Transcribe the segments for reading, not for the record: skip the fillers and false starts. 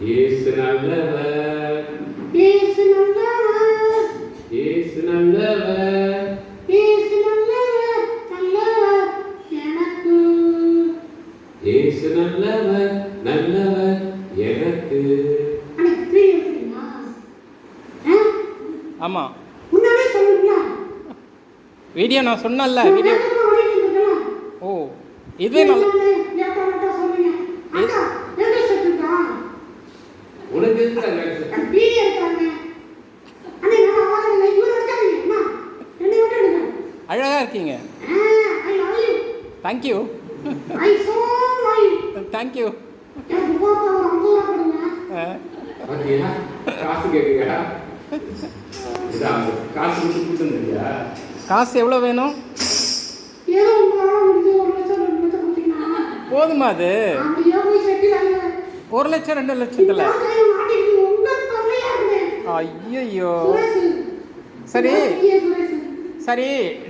இயேசு நல்லவர், இயேசு நல்லவர், இயேசு நல்லவர், இயேசு நல்லவர், நல்லவர் எனக்கு. இயேசு நல்லவர், நல்லவர் எனக்கு. அண்ணே புரியுது புரியுமா? ஆமாம், முன்னாடியே சொல்லுங்களா? வீடியோ நான் சொன்னேன்ல, வீடியோ. ஓ, இதுவே நல்லா. உனக்கு எதுக்கு அந்த வேலை? அழகாக இருக்கீங்க. Thank you thank you. பாத்தியா? காசு கேட்குறியா? காசு கொடுத்து கொடுத்துருந்தியா? காசு எவ்வளோ வேணும்? போதுமா அது? 1 லட்சம் 2 லட்சத்தில்? ஐயோ. சரி சரி,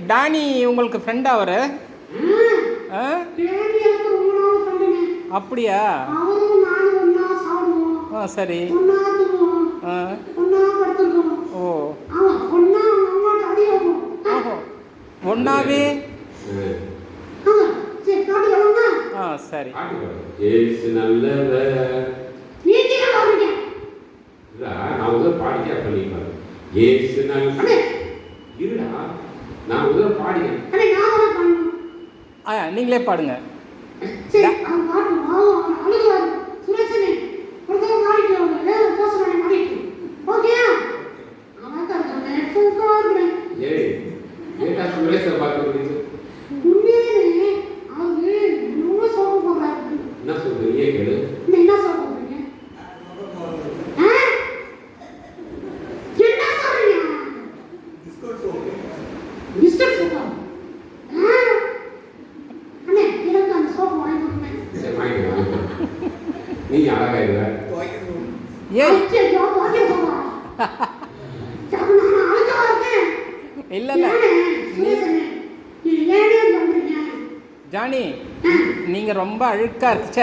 டானி உங்களுக்கு ஃப்ரெண்டா அவர்? அப்படியா? ஆ சரி. ஓ, ஒன்னாவே? ஆ சரி. இயேசு நல்லவர். நான் முதல் பாடிக்கா பண்ணிப்பாரு. இயேசு நல்லவர். இருடா, நான் முதல் பாடிக்கிறேன். நீங்களே பாடுங்க. ஏய், ஏட்டா சுரேஷை பார்த்து முடிச்சு என்ன சொல்றீங்க கேளு. நீ அழகாயிருவ. ஏய் இல்லை இல்லை, ஜானி நீங்கள் ரொம்ப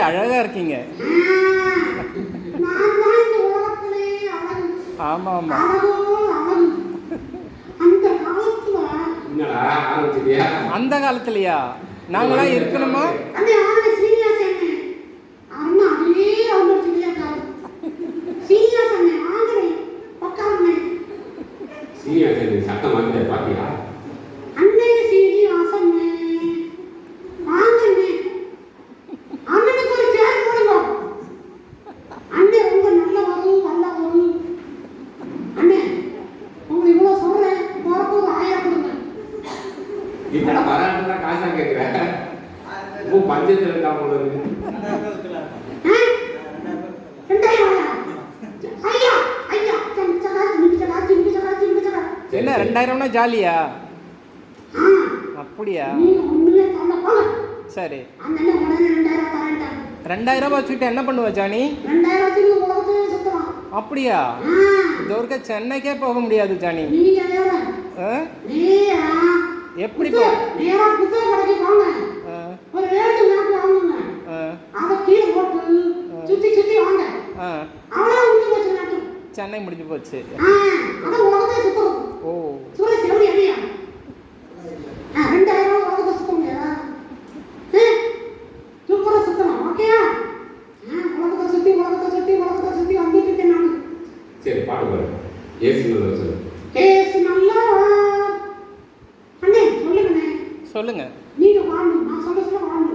அழகாக இருக்கீங்க. ஆமாம் ஆமாம். அந்த காலத்துலையா? நாங்களாம் இருக்கணுமா? சட்டம் வாங்க பாத்தியா? என்னடா வராண்டா காசா கேட்குற? பஞ்சத்தில் இருக்கா போல இருக்கு. என்ன 2000னா ஜாலியா? அப்படியா? சரி. 2000 வச்சுக்கிட்டு என்ன பண்ணுவ ஜானி? அப்படியா? இது ஒரு சென்னைக்கே போக முடியாது ஜானி. எப்படி போ? சென்னை முடிஞ்சு போச்சு. ஓ, சரி பாட்டு பாரு. இயேசு நல்லவர் சொல்லு. இயேசு நல்லவர். அண்ணே சொல்லுங்கண்ணே. சொல்லுங்க. நீங்க வாங்க, நான் சொல்ல வாங்க.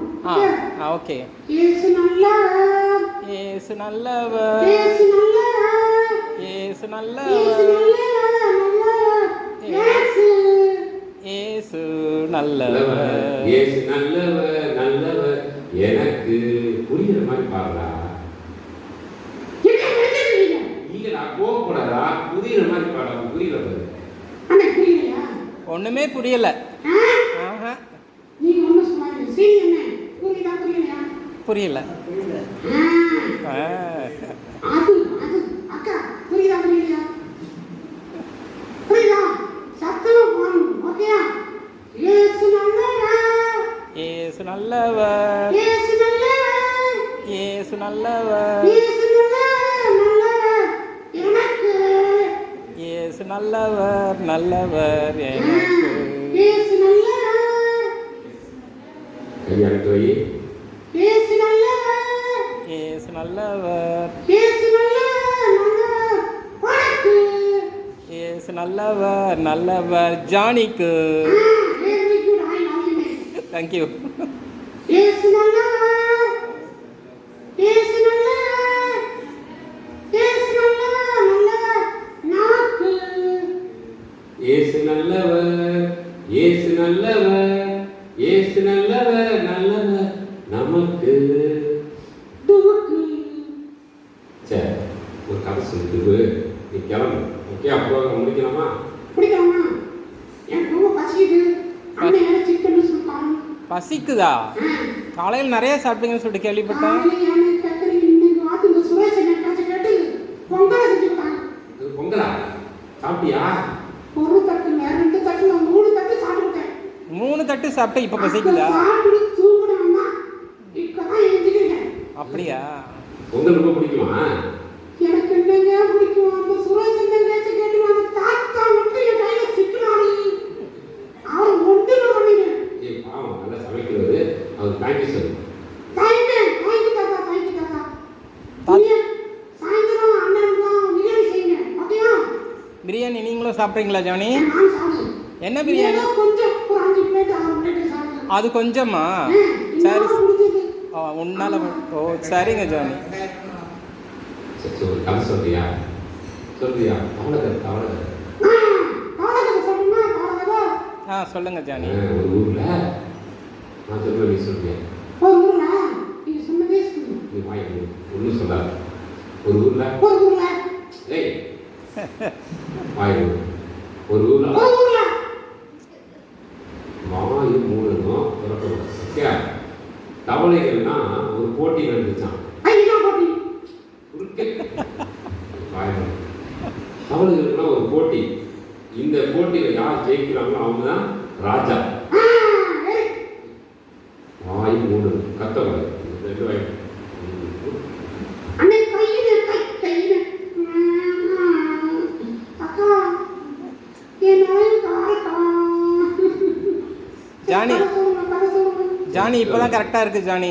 ஓகே. இயேசு நல்லவர், இயேசு நல்லவர், இயேசு நல்லவர், இயேசு இயேசு நல்லவர், இயேசு நல்லவர், இயேசு நல்லவர், நல்லவர் எனக்கு. புரியுற மாதிரி பாடுறா. நீங்களா கோவப்படாதா? புரியுற மாதிரி பாடுறா. புரியல பாரு. ஒண்ணுமே புரியல. புரியல. இயேசு நல்லவர், இயேசு நல்லவர், நல்லவர் நல்லவர் எனக்கு. இயேசு நல்லவர். கையாளுக்கு வை. இயேசு நல்லவர். இயேசு நல்லவர். இயேசு நல்லவர். நல்லவர் உனக்கு. இயேசு நல்லவர் நல்லவர் ஜானிக்கு. Very good. I love you. Thank you. இயேசு நல்லவர். இயேசு நல்லவர். இயேசு நல்லவர். நல்லவர் நமக்கு. இயேசு நல்லவர், இயேசு நல்லவர், இயேசு நல்லவர், நல்லவர் நமக்கு. துவக்கு. சரி, ஒரு கதை சொல்லிட்டு நீ கிளம்பு. ஓகே, அப்புறம் முடிக்கலாமா? பிடிக்காமா? எனக்கு ரொம்ப பசிக்குது. அண்ணன் வேற சிக்கன் சொல்லிட்டாங்க. பசிக்குதா? காலையில் நிறைய சாப்பிட்டீங்கன்னு சொல்லிட்டு கேள்விப்பட்டேன். சுரேஷ் என்ன கேட்டு பொங்கலை செஞ்சுட்டாங்க. இது பொங்கலா? சாப்பிட்டியா? ஒரு தட்டுல 2 தட்டுல 3 தட்டு சாப்பிட்டேன். 3 தட்டு சாப்பிட்டு இப்போ பசிக்குதா? சாப்பிட்டு தூங்குறேன்னா இப்பதான் எழுந்திருக்கேன். அப்படியா? பொங்கல் ரொம்ப பிடிக்குமா? எனக்கு என்னங்க பிடிக்கும்? அந்த சுரேஷ் என்ன கேட்டு அந்த தாத்தா மட்டும் என் கையில சிக்கினாரு. அவர் ஒன்றும் பண்ணீங்க. ஏய் பாவம், நல்லா சமைக்கிறது. அவர் தேங்க்யூ சொல்லு. தேங்க்யூ தாத்தா, தேங்க்யூ தாத்தா. நீங்க சாயந்தரம் அண்ணன் தான் பிரியாணி செய்யுங்க. ஓகேவா? பிரியாணி நீங்களும் சாப்பிட்றீங்களா ஜானி? நான் சாப்பிடுவேன். என்ன பிரியாணி? ஏதோ கொஞ்சம் ஒரு 5 பிளேட் 6 பிளேட் சாப்பிடுவேன். அது கொஞ்சமா? சரி. உன்னால ஓ சரிங்க ஜானி. சரி, ஒரு கதை சொல்றியா? சொல்றியா? அவ்வளோதான், அவ்வளோதான். சொல்லுங்க ஜானி. ஒரு ஊர்ல நான் சொல்லுவேன், நீ சொல்றியா? நீ வாய் ஒன்றும் சொல்லாத. ஒரு ஊர்ல ஏய் வாய் ஒரு ஊர்ல வாயு மூடணும் திறக்கணும். ஓகே, தவளைகள்னா ஒரு போட்டி நடந்துச்சான். தவளைகளுக்குலாம் ஒரு போட்டி. இந்த போட்டியில யார் ஜெயிக்கிறாங்களோ அவங்க தான் ராஜா. வாய் மூடணும், கத்தவளை 2 வாய். ஜானி ஜானி இப்போதான் கரெக்டாக இருக்கு ஜானி.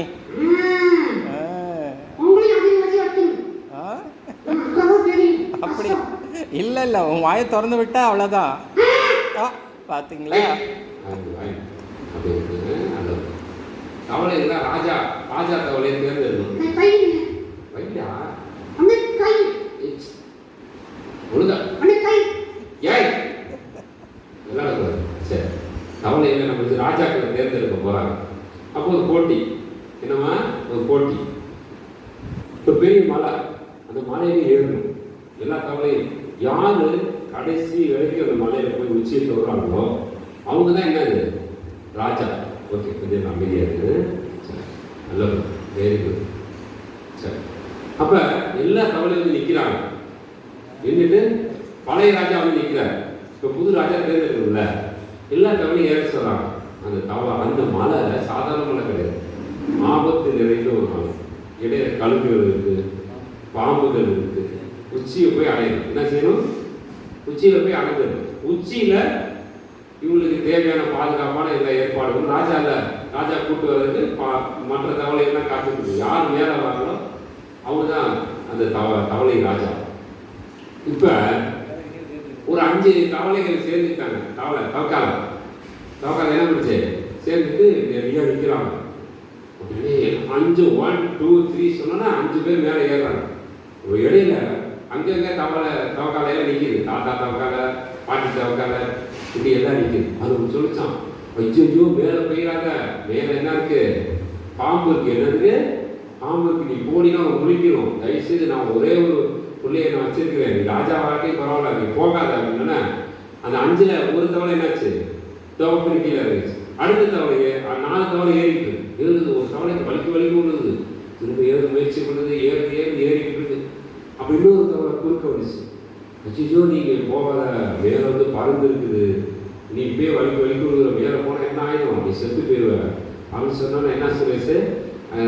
அப்படி இல்லை இல்லை, உன் வாயை திறந்து விட்டா அவ்வளோதான். பார்த்தீங்களா? தவளை ராஜா ராஜா தவளையை தேர்ந்தெடுக்கணும். வையா ஒழுங்கா ஏய் எல்லாரும் சரி. தவளையில் நம்ம வந்து ராஜாக்களை தேர்ந்தெடுக்க போகிறாங்க. அப்போ ஒரு போட்டி. என்னம்மா? ஒரு போட்டி. இப்போ பெரிய மலை, அந்த மலையில ஏறணும். எல்லா தவளையும் யார் கடைசி வரைக்கும் அந்த மலையில் போய் உச்சியை தொடுறாங்களோ அவங்க தான் என்னது ராஜா. ஓகே, கொஞ்சம் அமைதியாக இருக்குது. சரி, நல்லது, வெரி குட். சரி, அப்போ எல்லா தவளையும் நிற்கிறாங்க. நின்றுட்டு பழைய ராஜா வந்து நிற்கிறார். இப்போ புது ராஜா தேர்ந்தெடுக்கணும்ல, எல்லா தவளையும் ஏற சொல்கிறாங்க. அந்த மலை சாதாரண மலை கிடையாது, ஆபத்து நிறைந்த ஒரு மலை. இடையில கழுகுகள் இருக்குது, பாம்புகள் இருக்குது. உச்சியை போய் அடையணும். என்ன செய்யணும்? உச்சியில் போய் அடைஞ்சிடணும். உச்சியில் இவங்களுக்கு தேவையான பாதுகாப்பான எல்லா ஏற்பாடுகளும் ராஜா கூட்டு வர்றதுக்கு மற்ற தவளைகள்லாம் காத்துட்டு யார் மேலே வராங்களோ அவங்க தான் அந்த தவளை ராஜா. இப்போ ஒரு 5 தவளைகள் சேர்ந்துட்டாங்க. தவக்கால என்ன பண்ணுச்சு? சேர்ந்துட்டு நிறையா நிற்கிறாங்க. உடனே 5 1 2 3 சொன்னோன்னா 5 பேர் மேலே ஏறுறாங்க. ஒரு இடையில அங்கங்கே தவக்காலையெல்லாம் நிற்கிது. தாத்தா தவக்காலை, பாட்டி தவக்காலை, இப்படி எல்லாம் நிற்கிது. அது சொல்லிச்சான், ஐயோ மேலே போயிடாங்க, மேலே என்ன இருக்கு? பாம்பு இருக்கு. என்னதுக்கு? பாம்பு இருக்கு. நீ போனீங்கன்னா முழிக்கணும். தயவுசெய்து நான் ஒரே ஒரு பிள்ளையை நான் வச்சிருக்கிறேன், நீ ராஜா வாழ்க்கையும் பரவாயில்ல, நீ போகாத அப்படின்னா அந்த 5ல் ஒரு தவளை என்னாச்சு? துவப்பு கீழே இருந்துச்சு. அடுத்த தவளையே 4 தவளை ஏறிட்டு ஏறுது. ஒரு தவளைக்கு வலிக்கு விழுது. திரும்ப ஏற முயற்சி பண்ணுது. ஏறிக்கிட்டு இருக்கு. அப்போ இன்னொரு தவளை குறுக்க வந்துச்சு. ஐயோ நீங்கள் போகாத, மேலே வந்து பறந்து இருக்குது, நீ இப்பயே வலிக்கு விழுகிற, மேலே போனால் என்ன ஆயிடும்? நீ செத்து போயிடுவேன் அப்படின்னு சொன்னோன்னா என்ன சொல்லிச்சு?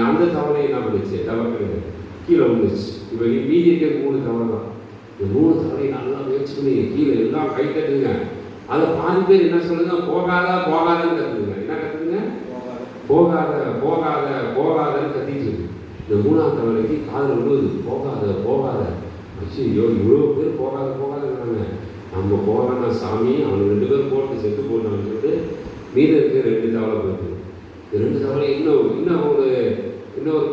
அந்த தவளை என்ன பண்ணுச்சு? தவறு கீழே விழுந்துச்சு. இப்போ நீ மீதி இருக்க 3 தவளை தான். இந்த 3 தவளையும் நல்லா முயற்சி பண்ணி கீழே எல்லாம் கை தட்டுங்க. அதை பாதி பேர் என்ன சொல்லுங்க, போகாத போகாதன்னு கத்துக்குங்க. என்ன கத்துக்குங்க? போகாத போகாத போகாதன்னு கத்திட்டு இருக்கு. இந்த 3ஆவது தவளைக்கு காதில் விழுவுது, போகாத போகாத. ஐயோ இவ்வளோ பேர் போகாத போகாதங்கிறாங்க, நம்ம போகலாம்னா சாமி அவனுக்கு 2 பேர் போட்டு செத்து போட்டான்னு சொல்லிட்டு மீதம் இருக்க 2 தவளை போயிட்டு, இந்த 2 தவளை இன்னும் ஒரு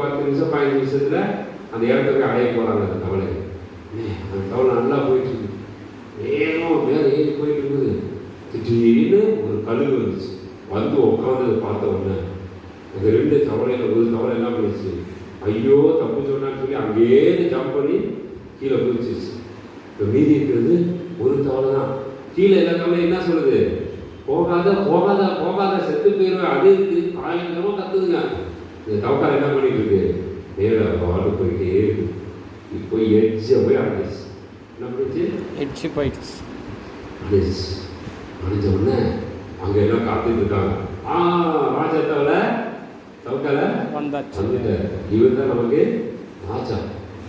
10 நிமிஷம் 15 நிமிஷத்தில் அந்த இடத்துக்கு அடைய போகிறாங்க. அந்த தவளை அந்த தவளை நல்லா போயிட்டு இருக்கு, வேகம் மேலே ஏறி போயிட்டு இருக்குது. திடீர்னு ஒரு கழுகு வந்துச்சு, வந்து உட்காந்து பார்த்த உடனே அந்த 2 தவளையில் ஒரு தவளை என்ன பண்ணிச்சு, ஐயோ தப்பு சொன்னான்னு சொல்லி அங்கேயிருந்து ஜம்ப் பண்ணி கீழே குதிச்சிருச்சு. இப்போ மீதி இருக்கிறது ஒரு தவளை தான். கீழே எல்லா தவளையும் என்ன சொல்லுது, போகாத போகாத போகாத செத்து போயிடுவேன், அது இருக்குது காயங்கரமாக கத்துதுங்க. இந்த தவக்கால் என்ன பண்ணிட்டு இருக்கு, நேராக பாடு போயிட்டே இருக்கு. இப்போ எட்ஜை போய் அடைஞ்சிச்சு. என்ன பண்ணிச்சு, எட்ஜு போயிடுச்சு. அடைஞ்ச உடனே அங்கே எல்லாம் காத்துட்டு இருக்காங்க. ராஜா தவளை தவக்கால வந்துட்டார், இவர் தான் நமக்கு ராஜா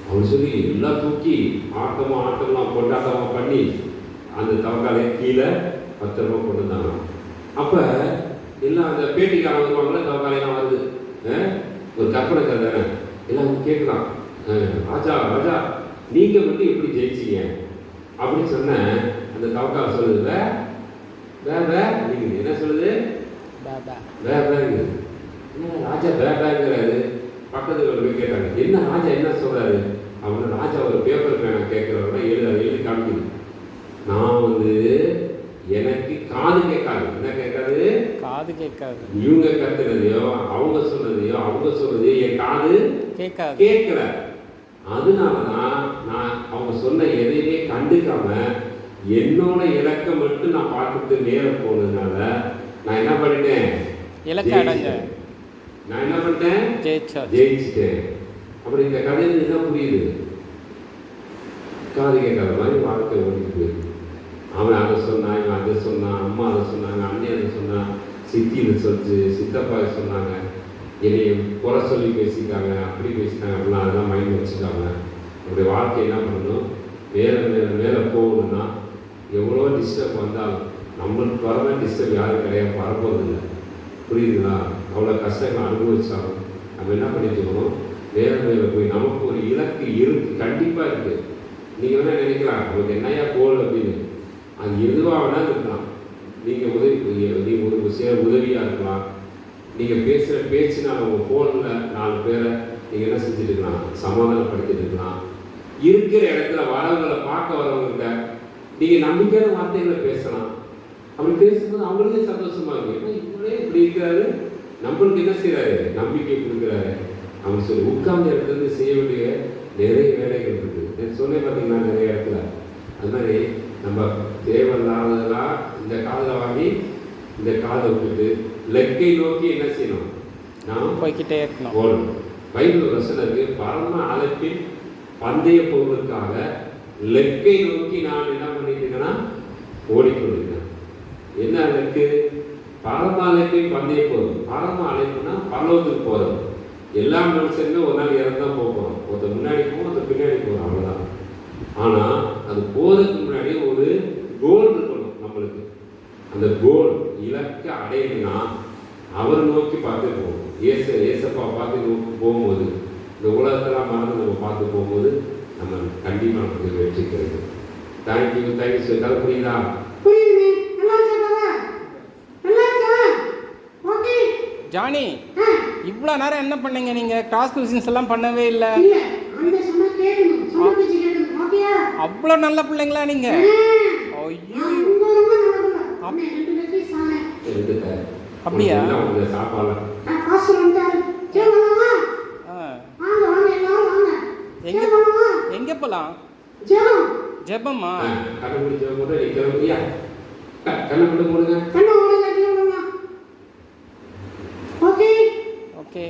அவர் சொல்லி எல்லாம் தூக்கி ஆட்டம்லாம் கொண்டாட்டமாக பண்ணி அந்த தவக்காலை கீழே பத்திரமா கொண்டு வந்தாங்க. அப்போ எல்லாம் அந்த பேட்டிக்காரன் வருவாங்களே, தவக்காலையெல்லாம் வருது, ஒரு கற்பனை கதை தானே, எல்லாம் கேட்கலாம், ராஜா ராஜா நீங்கள் மட்டும் எப்படி ஜெயிச்சிங்க அப்படின்னு சொன்ன அந்த தவக்காலை சொல்லுது, நீங்கள் என்ன சொல்லுது, வேங்குது. என்ன ராஜா வேங்கிறாரு. பக்கத்தில் போய் கேட்டாங்க, என்ன ராஜா என்ன சொல்கிறாரு அப்படின்னு. ராஜா ஒரு பேப்பர் பேனை கேட்குறவங்க எழுதி காமிக்குது. நான் எனக்கு காது கேட்காது. என்ன கேட்காது, காது கேட்காது. இவங்க கத்துறதையோ அவங்க சொல்றதையோ என் காது கேட்கல. அதனாலதான் நான் அவங்க சொன்ன எதையுமே கண்டுக்காம என்னோட இலக்கை மட்டும் நான் பார்த்துட்டு நேரம் போனதுனால நான் என்ன பண்ணிட்டேன், நான் என்ன பண்ணிட்டேன், ஜெயிச்சிட்டேன். அப்புறம் இந்த கதையில் என்ன புரியுது, காது கேட்காத மாதிரி வாழ்க்கை ஓடிட்டு போயிருக்கு. அவன் அதை சொன்னான், இவன் அதை சொன்னான், அம்மா அதை சொன்னாங்க, அண்ணி அதை சொன்னான், சித்தி இதை சொல்லிச்சு, சித்தப்பா சொன்னாங்க, என்னைய குறை சொல்லி பேசிட்டாங்க, அப்படி பேசிட்டாங்க அப்படின்னா அதெல்லாம் மைண்ட் வச்சுக்காங்க. நம்முடைய வாழ்க்கை என்ன பண்ணணும், மேலே மேலே மேலே போகணும்னா எவ்வளோ டிஸ்டர்ப் வந்தாலும் நம்மளுக்கு வரவே டிஸ்டர்ப் யாரும் கிடையாது, வரப்போறதில்லை. புரியுதுங்களா? அவ்வளோ கஷ்டங்கள் அனுபவிச்சாலும் நம்ம என்ன பண்ணிட்டுருக்கணும், மேலே மேலே போய் நமக்கு ஒரு இலக்கு இருக்குது, கண்டிப்பாக இருக்குது. நீங்கள் வேணால் நினைக்கலாம் உங்களுக்கு என்னையா கோல் அப்படின்னு, அது எதுவாக வேணாலும் இருக்கலாம். நீங்கள் உதவியாக இருக்கலாம். நீங்கள் பேசுகிற பேச்சுனால் உங்கள் ஃபோனில் 4 பேரை நீங்கள் என்ன செஞ்சுருக்கலாம், சமாதானப்படுத்திட்டு இருக்கலாம். இருக்கிற இடத்துல வரவங்களை பார்க்க வரவங்கள்ட்ட நீங்கள் நம்பிக்கையான வார்த்தைகளை பேசலாம். அப்படி பேசும்போது அவங்களுக்கே சந்தோஷமாக இருக்கும். ஏன்னா இவங்களே இப்படி இருக்கிறாரு, நம்மளுக்கு என்ன செய்கிறாரு, நம்பிக்கை கொடுக்குறாரு அப்படின்னு சொல்லி உட்கார்ந்த இடத்துலேருந்து செய்ய வேண்டிய நிறைய வேலைகள் இருக்குது. நான் சொன்னேன் பார்த்தீங்கன்னா நிறைய இடத்துல. அது மாதிரி நம்ம தேவையில்லாததெல்லாம் இந்த காதில் வாங்கி இந்த காதை விட்டுட்டு லெக்கை நோக்கி என்ன செய்யணும், நாம் போய்கிட்டே இருக்கணும், ஓடணும். பைபிள் வசனம் இருக்கு, பரம அழைப்பின் பந்தய பொருளுக்காக லெக்கை நோக்கி நான் என்ன பண்ணிட்டேங்கன்னா ஓடிக்கொண்டிருக்கேன். என்ன லெக்கு, பரம அழைப்பின் பந்தய பொருள். பரம அழைப்புனா பரலோகத்துக்கு போகிறது. எல்லா மனுஷனுமே ஒரு நாள் இறந்தான் போகிறோம். ஒருத்தர் முன்னாடி போகும், ஒருத்தர் பின்னாடி போகிறோம், அவ்வளோதான். ஆனால் அது போகிறதுக்கு முன்னாடி ஒரு கோல் இருக்கணும் நம்மளுக்கு. அந்த கோல் இலக்கை அடையணும்னா அவரை நோக்கி பார்த்து போகும். ஏசப்பா பார்த்து நோக்கி போகும்போது, இந்த உலகத்தெல்லாம் மறந்து நம்ம பார்த்து போகும்போது நம்ம கண்டிப்பாக நமக்கு வெற்றி கிடைக்கும். Thank you sir. கதை புரியுதா? ஜானி, இவ்வளோ நேரம் என்ன பண்ணீங்க நீங்கள்? கிராஸ் கொஸ்டின்ஸ் எல்லாம் பண்ணவே இல்லை. அவ்வளோ நல்ல பிள்ளைங்களா நீங்கள்? ஐயோ, அப்படியா? எங்க போலாம்? ஜெபமா? ஓகே.